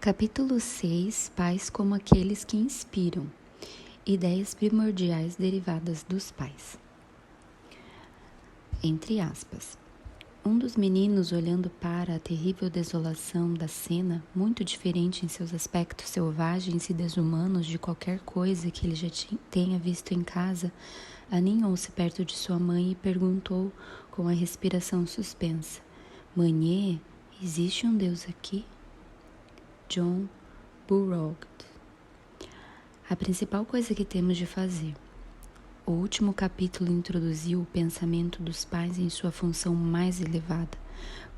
Capítulo 6. Pais como aqueles que inspiram. Ideias primordiais derivadas dos pais. Entre aspas. Um dos meninos, olhando para a terrível desolação da cena, muito diferente em seus aspectos selvagens e desumanos de qualquer coisa que ele já tenha visto em casa, aninhou-se perto de sua mãe e perguntou com a respiração suspensa: "Mãe, existe um Deus aqui?" John Burroughs. A principal coisa que temos de fazer. O último capítulo introduziu o pensamento dos pais em sua função mais elevada,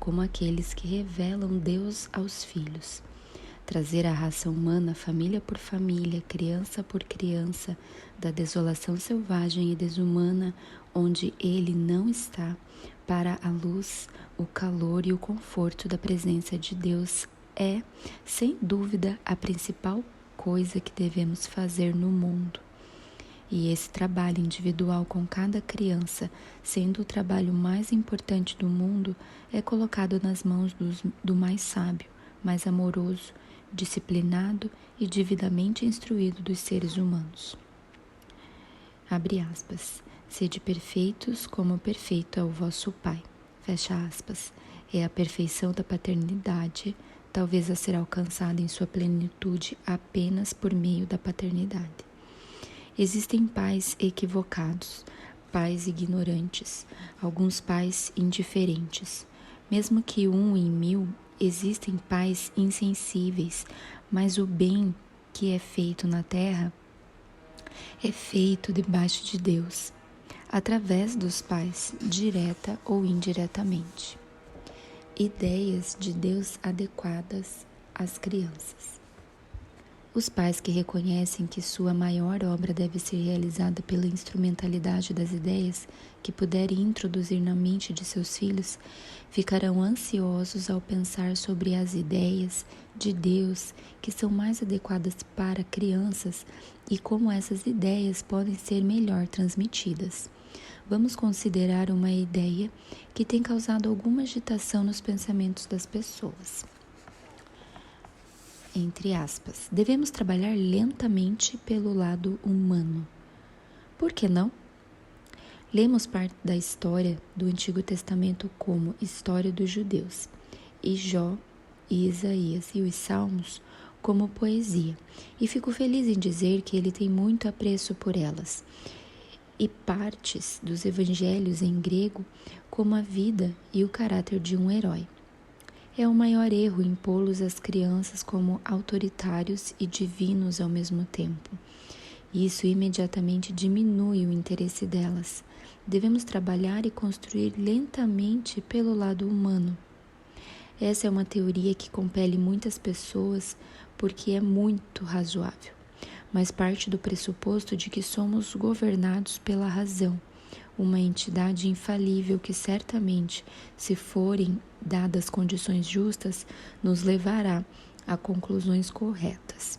como aqueles que revelam Deus aos filhos. Trazer a raça humana, família por família, criança por criança, da desolação selvagem e desumana onde ele não está, para a luz, o calor e o conforto da presença de Deus é, sem dúvida, a principal coisa que devemos fazer no mundo. E esse trabalho individual com cada criança, sendo o trabalho mais importante do mundo, é colocado nas mãos do mais sábio, mais amoroso, disciplinado e divinamente instruído dos seres humanos. Abre aspas. Sede perfeitos como perfeito é o vosso Pai. Fecha aspas. É a perfeição da paternidade, talvez a ser alcançada em sua plenitude apenas por meio da paternidade. Existem pais equivocados, pais ignorantes, alguns pais indiferentes. Mesmo que 1 em 1000, existem pais insensíveis, mas o bem que é feito na terra é feito debaixo de Deus, através dos pais, direta ou indiretamente. Ideias de Deus adequadas às crianças. Os pais que reconhecem que sua maior obra deve ser realizada pela instrumentalidade das ideias que puderem introduzir na mente de seus filhos, ficarão ansiosos ao pensar sobre as ideias de Deus que são mais adequadas para crianças e como essas ideias podem ser melhor transmitidas. Vamos considerar uma ideia que tem causado alguma agitação nos pensamentos das pessoas. Entre aspas, devemos trabalhar lentamente pelo lado humano. Por que não? Lemos parte da história do Antigo Testamento como História dos Judeus, e Jó, e Isaías e os Salmos como poesia, e fico feliz em dizer que ele tem muito apreço por elas, e partes dos evangelhos em grego como a vida e o caráter de um herói. É o maior erro impô-los às crianças como autoritários e divinos ao mesmo tempo. Isso imediatamente diminui o interesse delas. Devemos trabalhar e construir lentamente pelo lado humano. Essa é uma teoria que compele muitas pessoas porque é muito razoável, mas parte do pressuposto de que somos governados pela razão, uma entidade infalível que certamente, se forem dadas condições justas, nos levará a conclusões corretas.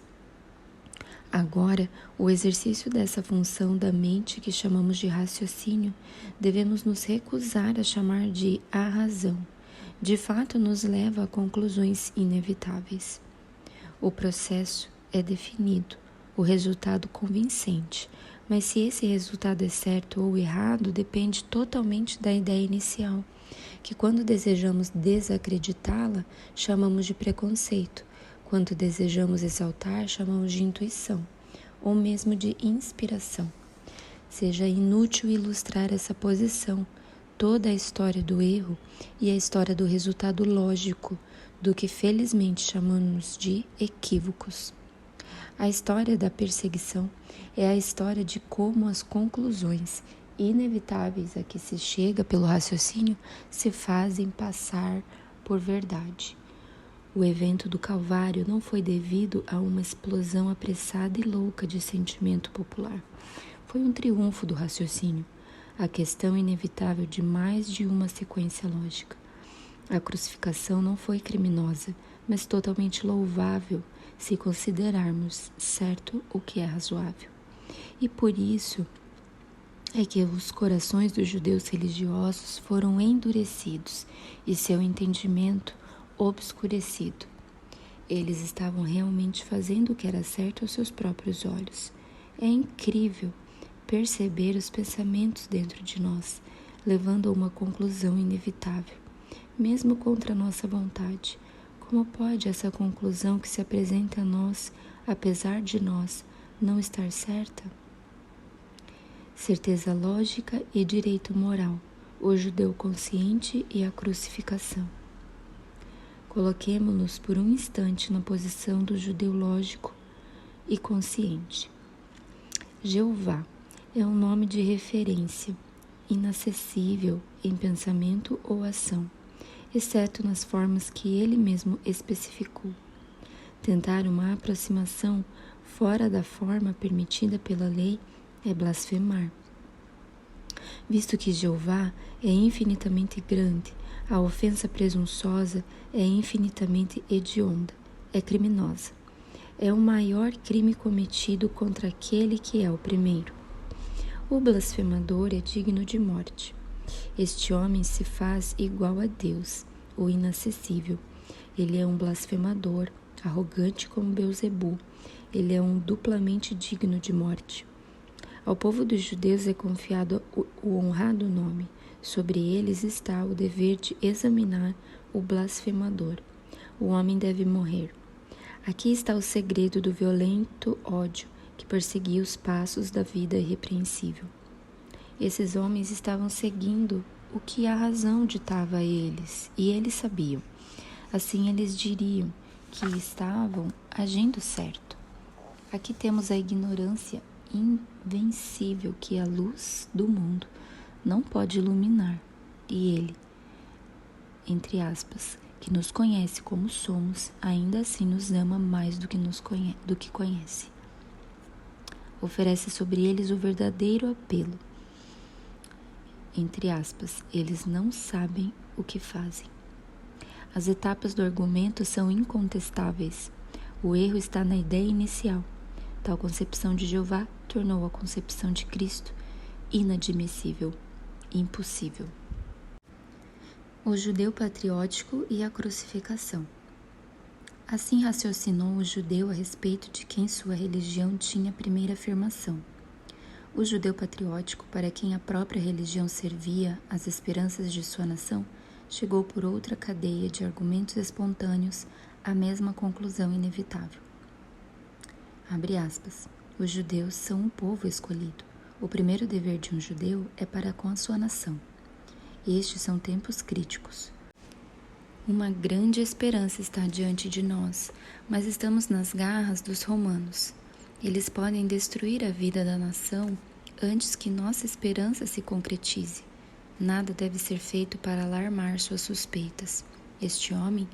Agora, o exercício dessa função da mente que chamamos de raciocínio, devemos nos recusar a chamar de a razão. De fato, nos leva a conclusões inevitáveis. O processo é definido, o resultado convincente, mas se esse resultado é certo ou errado depende totalmente da ideia inicial, que quando desejamos desacreditá-la, chamamos de preconceito, quando desejamos exaltar, chamamos de intuição, ou mesmo de inspiração. Seja inútil ilustrar essa posição, toda a história do erro e a história do resultado lógico, do que felizmente chamamos de equívocos. A história da perseguição é a história de como as conclusões inevitáveis a que se chega pelo raciocínio se fazem passar por verdade. O evento do Calvário não foi devido a uma explosão apressada e louca de sentimento popular. Foi um triunfo do raciocínio, a questão inevitável de mais de uma sequência lógica. A crucificação não foi criminosa, mas totalmente louvável, se considerarmos certo o que é razoável. E por isso é que os corações dos judeus religiosos foram endurecidos e seu entendimento obscurecido. Eles estavam realmente fazendo o que era certo aos seus próprios olhos. É incrível perceber os pensamentos dentro de nós, levando a uma conclusão inevitável, mesmo contra a nossa vontade. Como pode essa conclusão que se apresenta a nós, apesar de nós, não estar certa? Certeza lógica e direito moral, o judeu consciente e a crucificação. Coloquemo-nos por um instante na posição do judeu lógico e consciente. Jeová é um nome de referência, inacessível em pensamento ou ação, exceto nas formas que ele mesmo especificou. Tentar uma aproximação fora da forma permitida pela lei é blasfemar. Visto que Jeová é infinitamente grande, a ofensa presunçosa é infinitamente hedionda, é criminosa. É o maior crime cometido contra aquele que é o primeiro. O blasfemador é digno de morte. Este homem se faz igual a Deus, o inacessível. Ele é um blasfemador, arrogante como Belzebu. Ele é um duplamente digno de morte. Ao povo dos judeus é confiado o honrado nome. Sobre eles está o dever de examinar o blasfemador. O homem deve morrer. Aqui está o segredo do violento ódio que perseguia os passos da vida irrepreensível. Esses homens estavam seguindo o que a razão ditava a eles, e eles sabiam. Assim eles diriam que estavam agindo certo. Aqui temos a ignorância invencível que a luz do mundo não pode iluminar, e ele, entre aspas, que nos conhece como somos, ainda assim nos ama mais do que conhece. Oferece sobre eles o verdadeiro apelo. Entre aspas, eles não sabem o que fazem. As etapas do argumento são incontestáveis. O erro está na ideia inicial. Tal concepção de Jeová tornou a concepção de Cristo inadmissível, impossível. O judeu patriótico e a crucificação. Assim raciocinou o judeu a respeito de quem sua religião tinha primeira afirmação. O judeu patriótico, para quem a própria religião servia às esperanças de sua nação, chegou por outra cadeia de argumentos espontâneos à mesma conclusão inevitável. Abre aspas. Os judeus são um povo escolhido. O primeiro dever de um judeu é para com a sua nação. Estes são tempos críticos. Uma grande esperança está diante de nós, mas estamos nas garras dos romanos. Eles podem destruir a vida da nação antes que nossa esperança se concretize. Nada deve ser feito para alarmar suas suspeitas. Este homem,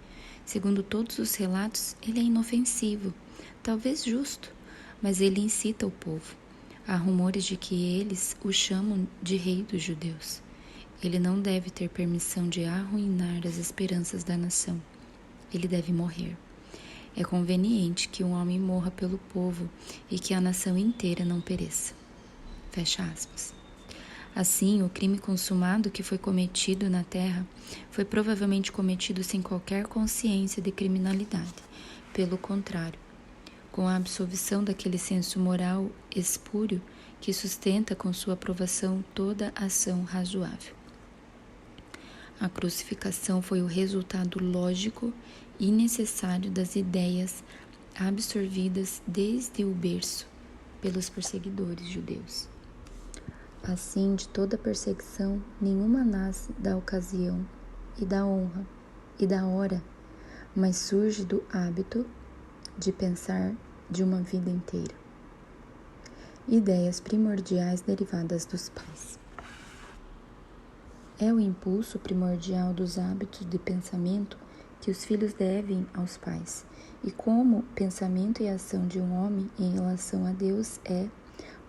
segundo todos os relatos, ele é inofensivo, talvez justo, mas ele incita o povo. Há rumores de que eles o chamam de rei dos judeus. Ele não deve ter permissão de arruinar as esperanças da nação. Ele deve morrer. É conveniente que um homem morra pelo povo e que a nação inteira não pereça. Fecha aspas. Assim, o crime consumado que foi cometido na terra foi provavelmente cometido sem qualquer consciência de criminalidade. Pelo contrário, com a absolvição daquele senso moral espúrio que sustenta com sua aprovação toda ação razoável. A crucificação foi o resultado lógico e necessário das ideias absorvidas desde o berço pelos perseguidores judeus. Assim, de toda perseguição, nenhuma nasce da ocasião e da honra e da hora, mas surge do hábito de pensar de uma vida inteira. Ideias primordiais derivadas dos pais. É o impulso primordial dos hábitos de pensamento que os filhos devem aos pais, e como pensamento e ação de um homem em relação a Deus é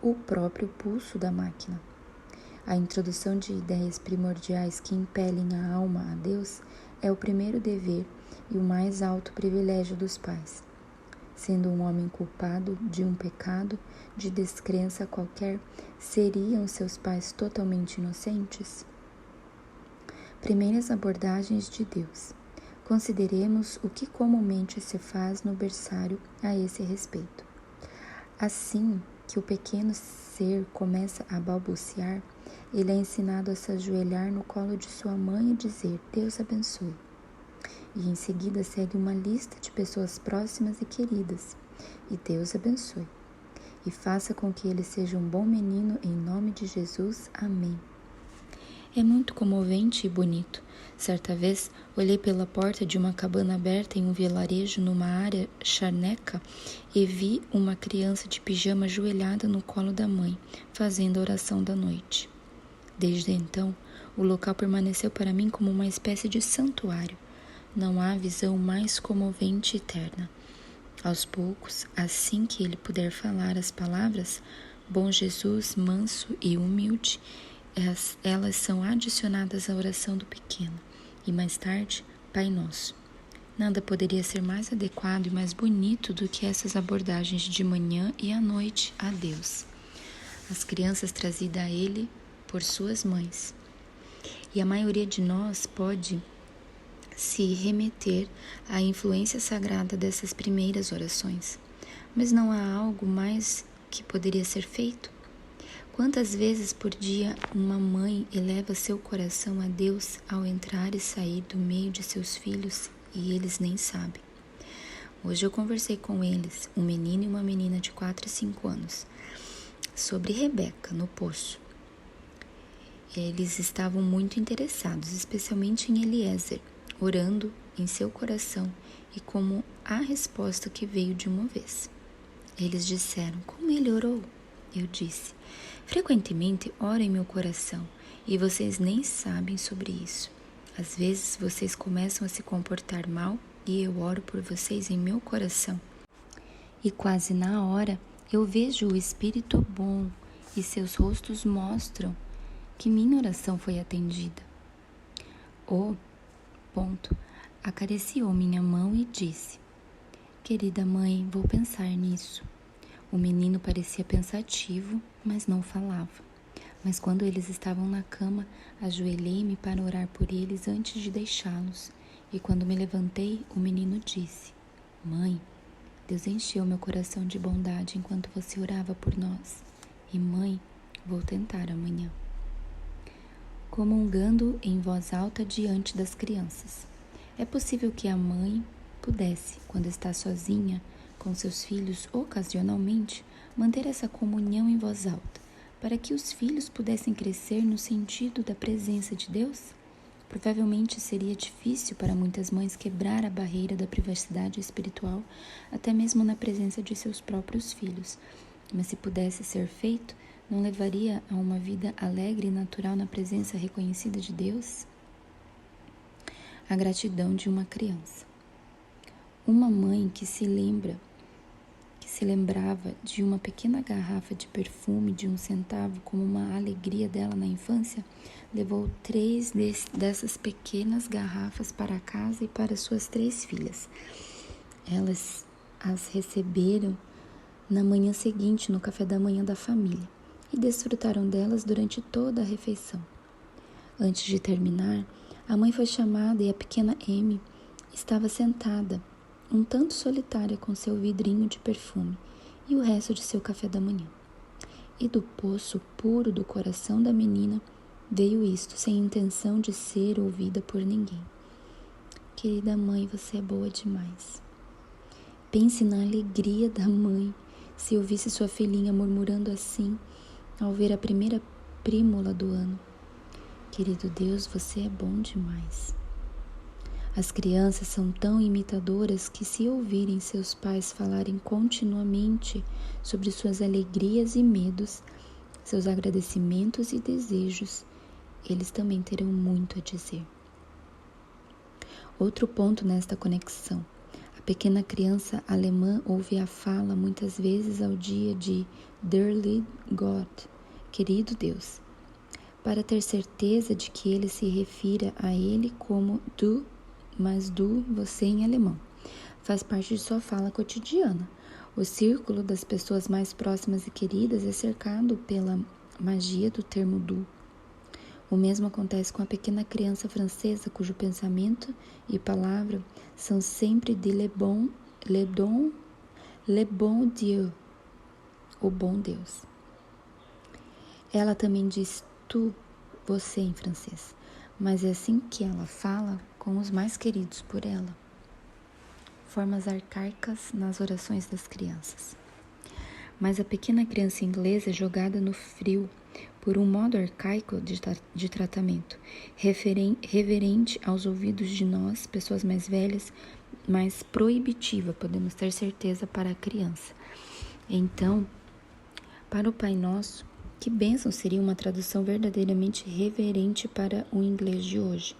o próprio pulso da máquina. A introdução de ideias primordiais que impelem a alma a Deus é o primeiro dever e o mais alto privilégio dos pais. Sendo um homem culpado de um pecado de descrença qualquer, seriam seus pais totalmente inocentes? Primeiras abordagens de Deus. Consideremos o que comumente se faz no berçário a esse respeito. Assim que o pequeno ser começa a balbuciar, ele é ensinado a se ajoelhar no colo de sua mãe e dizer: Deus abençoe. E em seguida segue uma lista de pessoas próximas e queridas, e Deus abençoe. E faça com que ele seja um bom menino em nome de Jesus. Amém. É muito comovente e bonito. Certa vez, olhei pela porta de uma cabana aberta em um vilarejo numa área charneca e vi uma criança de pijama ajoelhada no colo da mãe, fazendo a oração da noite. Desde então, o local permaneceu para mim como uma espécie de santuário. Não há visão mais comovente e terna. Aos poucos, assim que ele puder falar as palavras, Bom Jesus, manso e humilde, elas são adicionadas à oração do pequeno, e mais tarde, Pai Nosso. Nada poderia ser mais adequado e mais bonito do que essas abordagens de manhã e à noite a Deus. As crianças trazidas a Ele por suas mães. E a maioria de nós pode se remeter à influência sagrada dessas primeiras orações. Mas não há algo mais que poderia ser feito? Quantas vezes por dia uma mãe eleva seu coração a Deus ao entrar e sair do meio de seus filhos e eles nem sabem? Hoje eu conversei com eles, um menino e uma menina de 4 e 5 anos, sobre Rebeca no poço. Eles estavam muito interessados, especialmente em Eliezer, orando em seu coração e como a resposta que veio de uma vez. Eles disseram: como ele orou? Eu disse: frequentemente oro em meu coração e vocês nem sabem sobre isso. Às vezes vocês começam a se comportar mal e eu oro por vocês em meu coração. E quase na hora eu vejo o Espírito bom e seus rostos mostram que minha oração foi atendida. Acariciou minha mão e disse: querida mãe, vou pensar nisso. O menino parecia pensativo, mas não falava. Mas quando eles estavam na cama, ajoelhei-me para orar por eles antes de deixá-los. E quando me levantei, o menino disse: mãe, Deus encheu meu coração de bondade enquanto você orava por nós. E mãe, vou tentar amanhã. Comungando em voz alta diante das crianças. É possível que a mãe pudesse, quando está sozinha com seus filhos, ocasionalmente, manter essa comunhão em voz alta, para que os filhos pudessem crescer no sentido da presença de Deus? Provavelmente seria difícil para muitas mães quebrar a barreira da privacidade espiritual, até mesmo na presença de seus próprios filhos. Mas se pudesse ser feito, não levaria a uma vida alegre e natural na presença reconhecida de Deus? A gratidão de uma criança. Uma mãe que se lembrava de uma pequena garrafa de perfume de 1 centavo como uma alegria dela na infância, levou 3 dessas pequenas garrafas para casa e para suas 3 filhas. Elas as receberam na manhã seguinte no café da manhã da família e desfrutaram delas durante toda a refeição. Antes de terminar, a mãe foi chamada e a pequena Amy estava sentada, um tanto solitária com seu vidrinho de perfume e o resto de seu café da manhã. E do poço puro do coração da menina veio isto, sem intenção de ser ouvida por ninguém. Querida mãe, você é boa demais. Pense na alegria da mãe se ouvisse sua filhinha murmurando assim ao ver a primeira prímula do ano. Querido Deus, você é bom demais. As crianças são tão imitadoras que, se ouvirem seus pais falarem continuamente sobre suas alegrias e medos, seus agradecimentos e desejos, eles também terão muito a dizer. Outro ponto nesta conexão. A pequena criança alemã ouve a fala muitas vezes ao dia de Der liebe Gott, querido Deus, para ter certeza de que ele se refira a ele como du, mas du, você em alemão. Faz parte de sua fala cotidiana. O círculo das pessoas mais próximas e queridas é cercado pela magia do termo du. O mesmo acontece com a pequena criança francesa, cujo pensamento e palavra são sempre de le bon Dieu, o bom Deus. Ela também diz tu, você em francês, mas é assim que ela fala com os mais queridos por ela. Formas arcaicas nas orações das crianças. Mas a pequena criança inglesa é jogada no frio por um modo arcaico de tratamento, reverente aos ouvidos de nós, pessoas mais velhas, mais proibitiva, podemos ter certeza, para a criança. Então, para o Pai Nosso, que bênção seria uma tradução verdadeiramente reverente para o inglês de hoje.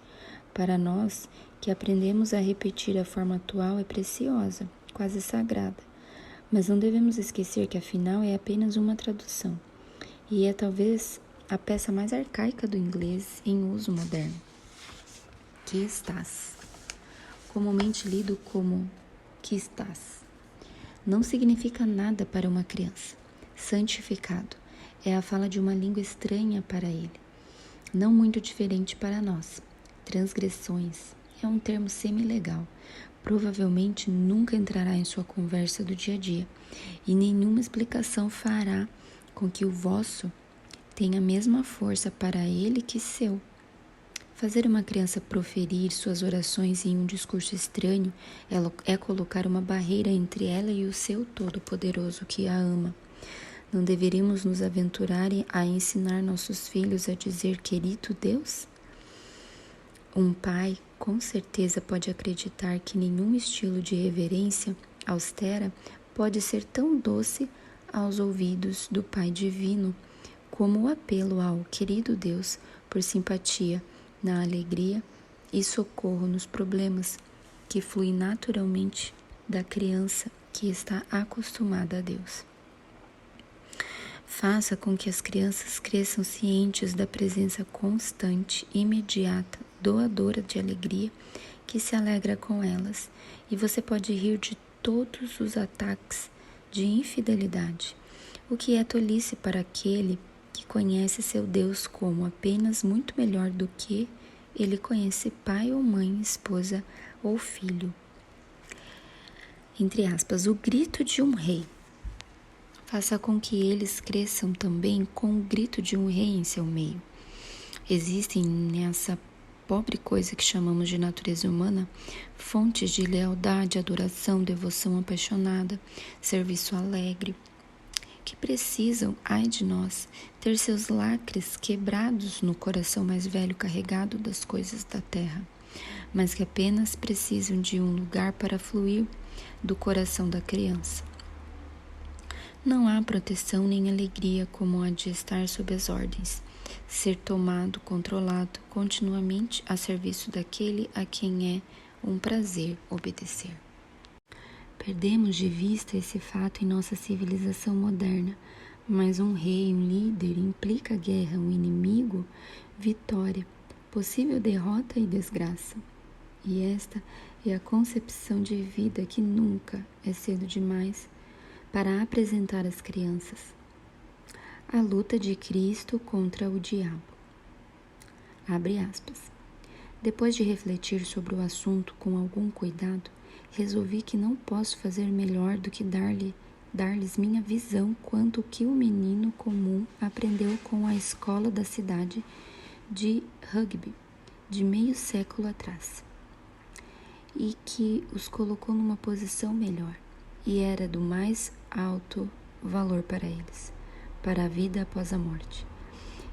Para nós, que aprendemos a repetir a forma atual, é preciosa, quase sagrada. Mas não devemos esquecer que, afinal, é apenas uma tradução. E é talvez a peça mais arcaica do inglês em uso moderno. Que estás? Comumente lido como que estás. Não significa nada para uma criança. Santificado é a fala de uma língua estranha para ele, não muito diferente para nós. Transgressões é um termo semi-legal. Provavelmente nunca entrará em sua conversa do dia a dia, e nenhuma explicação fará com que o vosso tenha a mesma força para ele que seu. Fazer uma criança proferir suas orações em um discurso estranho é colocar uma barreira entre ela e o seu Todo-Poderoso que a ama. Não deveríamos nos aventurar a ensinar nossos filhos a dizer querido Deus? Um pai, com certeza, pode acreditar que nenhum estilo de reverência austera pode ser tão doce aos ouvidos do Pai Divino como o apelo ao querido Deus por simpatia na alegria e socorro nos problemas que flui naturalmente da criança que está acostumada a Deus. Faça com que as crianças cresçam cientes da presença constante, imediata, doadora de alegria, que se alegra com elas, e você pode rir de todos os ataques de infidelidade, o que é tolice para aquele que conhece seu Deus como apenas muito melhor do que ele conhece pai ou mãe, esposa ou filho. Entre aspas, o grito de um rei. Faça com que eles cresçam também com o grito de um rei em seu meio. Existem nessa pobre coisa que chamamos de natureza humana fontes de lealdade, adoração, devoção apaixonada, serviço alegre, que precisam, ai de nós, ter seus lacres quebrados no coração mais velho carregado das coisas da terra, mas que apenas precisam de um lugar para fluir do coração da criança. Não há proteção nem alegria como a de estar sob as ordens, ser tomado, controlado, continuamente a serviço daquele a quem é um prazer obedecer. Perdemos de vista esse fato em nossa civilização moderna, mas um rei, um líder, implica guerra, um inimigo, vitória, possível derrota e desgraça. E esta é a concepção de vida que nunca é cedo demais para apresentar às crianças. A luta de Cristo contra o diabo. Abre aspas. Depois de refletir sobre o assunto com algum cuidado, resolvi que não posso fazer melhor do que dar-lhes minha visão quanto ao que o menino comum aprendeu com a escola da cidade de rugby, de meio século atrás, e que os colocou numa posição melhor, e era do mais alto valor para eles, para a vida após a morte.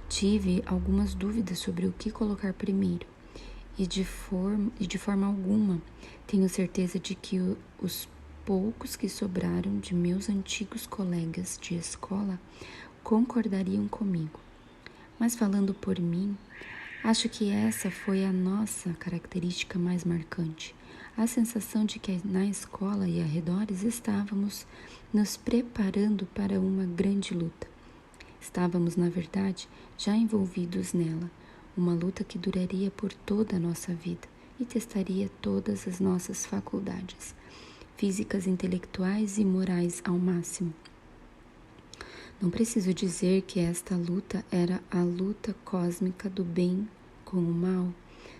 Tive algumas dúvidas sobre o que colocar primeiro, e de forma alguma tenho certeza de que os poucos que sobraram de meus antigos colegas de escola concordariam comigo. Mas falando por mim, acho que essa foi a nossa característica mais marcante. A sensação de que na escola e arredores estávamos nos preparando para uma grande luta. Estávamos, na verdade, já envolvidos nela, uma luta que duraria por toda a nossa vida e testaria todas as nossas faculdades, físicas, intelectuais e morais ao máximo. Não preciso dizer que esta luta era a luta cósmica do bem com o mal,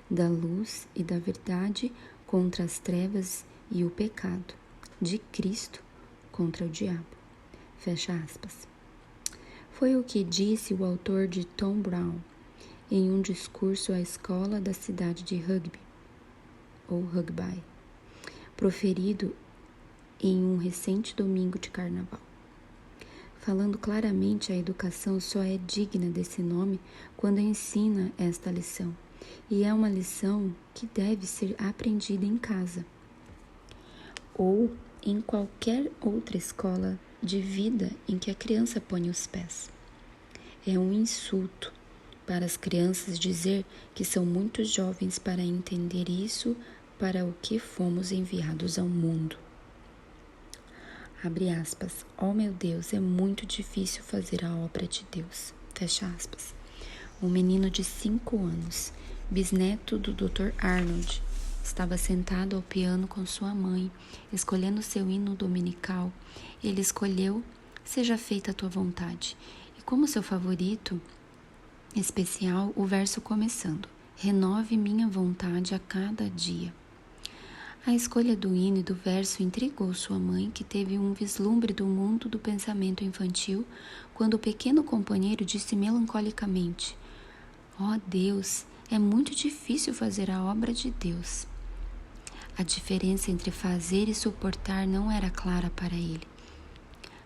da luz e da verdade contra as trevas e o pecado, de Cristo contra o diabo. Fecha aspas. Foi o que disse o autor de Tom Brown em um discurso à escola da cidade de Rugby, proferido em um recente domingo de carnaval. Falando claramente, a educação só é digna desse nome quando ensina esta lição, e é uma lição que deve ser aprendida em casa ou em qualquer outra escola de vida em que a criança ponha os pés. É um insulto para as crianças dizer que são muito jovens para entender isso para o que fomos enviados ao mundo. Abre aspas. Oh meu Deus, é muito difícil fazer a obra de Deus. Fecha aspas. Um menino de 5 anos, bisneto do Dr. Arnold, estava sentado ao piano com sua mãe, escolhendo seu hino dominical. Ele escolheu Seja feita a tua vontade. E como seu favorito especial, o verso começando: Renove minha vontade a cada dia. A escolha do hino e do verso intrigou sua mãe, que teve um vislumbre do mundo do pensamento infantil, quando o pequeno companheiro disse melancolicamente: Oh Deus, é muito difícil fazer a obra de Deus. A diferença entre fazer e suportar não era clara para ele.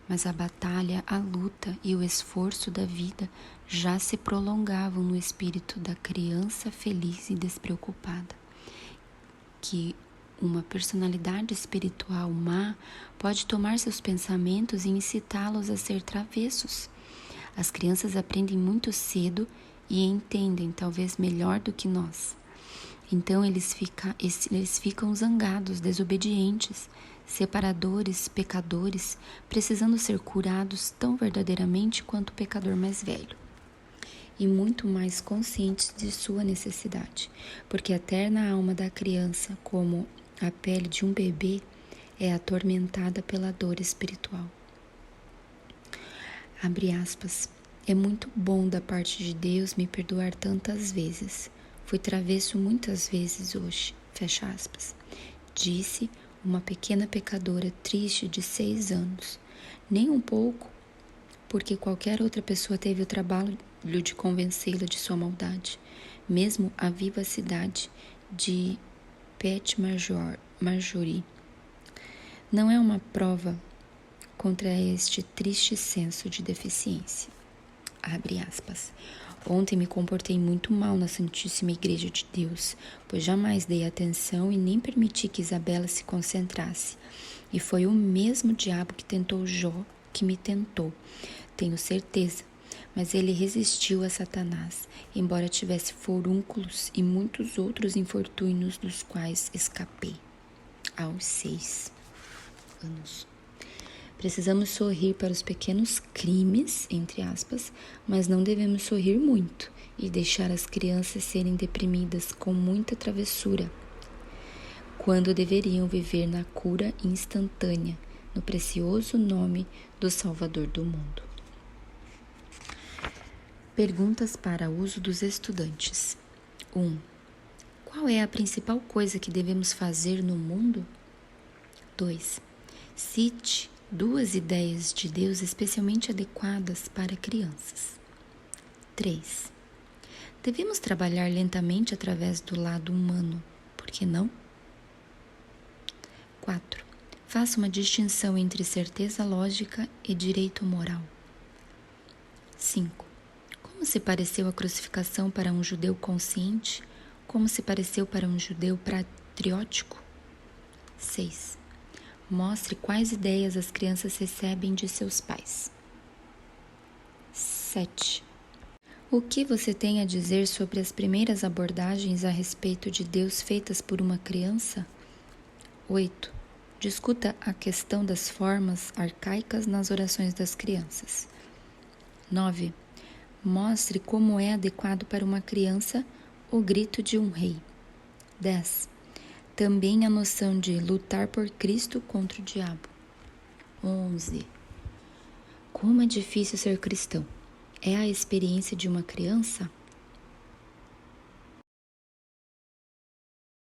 Mas a batalha, a luta e o esforço da vida já se prolongavam no espírito da criança feliz e despreocupada, que uma personalidade espiritual má pode tomar seus pensamentos e incitá-los a ser travessos. As crianças aprendem muito cedo e entendem, talvez melhor do que nós. Então eles ficam zangados, desobedientes, separadores, pecadores, precisando ser curados tão verdadeiramente quanto o pecador mais velho. E muito mais conscientes de sua necessidade, porque a terna alma da criança, como a pele de um bebê, é atormentada pela dor espiritual. Abre aspas. É muito bom da parte de Deus me perdoar tantas vezes. Fui travesso muitas vezes hoje. Fecha aspas. Disse uma pequena pecadora triste de 6 anos. Nem um pouco, porque qualquer outra pessoa teve o trabalho de convencê-la de sua maldade. Mesmo a vivacidade de Pet Marjorie não é uma prova contra este triste senso de deficiência. Abre aspas. Ontem me comportei muito mal na Santíssima Igreja de Deus, pois jamais dei atenção e nem permiti que Isabela se concentrasse. E foi o mesmo diabo que tentou Jó que me tentou, tenho certeza. Mas ele resistiu a Satanás, embora tivesse furúnculos e muitos outros infortúnios dos quais escapei. Aos 6 anos. Precisamos sorrir para os pequenos crimes, entre aspas, mas não devemos sorrir muito e deixar as crianças serem deprimidas com muita travessura, quando deveriam viver na cura instantânea, no precioso nome do Salvador do mundo. Perguntas para uso dos estudantes. 1. Qual é a principal coisa que devemos fazer no mundo? 2. Cite 2 ideias de Deus especialmente adequadas para crianças. 3. Devemos trabalhar lentamente através do lado humano, por que não? 4. Faça uma distinção entre certeza lógica e direito moral. 5. Como se pareceu a crucificação para um judeu consciente? Como se pareceu para um judeu patriótico? 6. Mostre quais ideias as crianças recebem de seus pais. 7. O que você tem a dizer sobre as primeiras abordagens a respeito de Deus feitas por uma criança? 8. Discuta a questão das formas arcaicas nas orações das crianças. 9. Mostre como é adequado para uma criança o grito de um rei. 10. Também a noção de lutar por Cristo contra o diabo. 11. Como é difícil ser cristão. É a experiência de uma criança?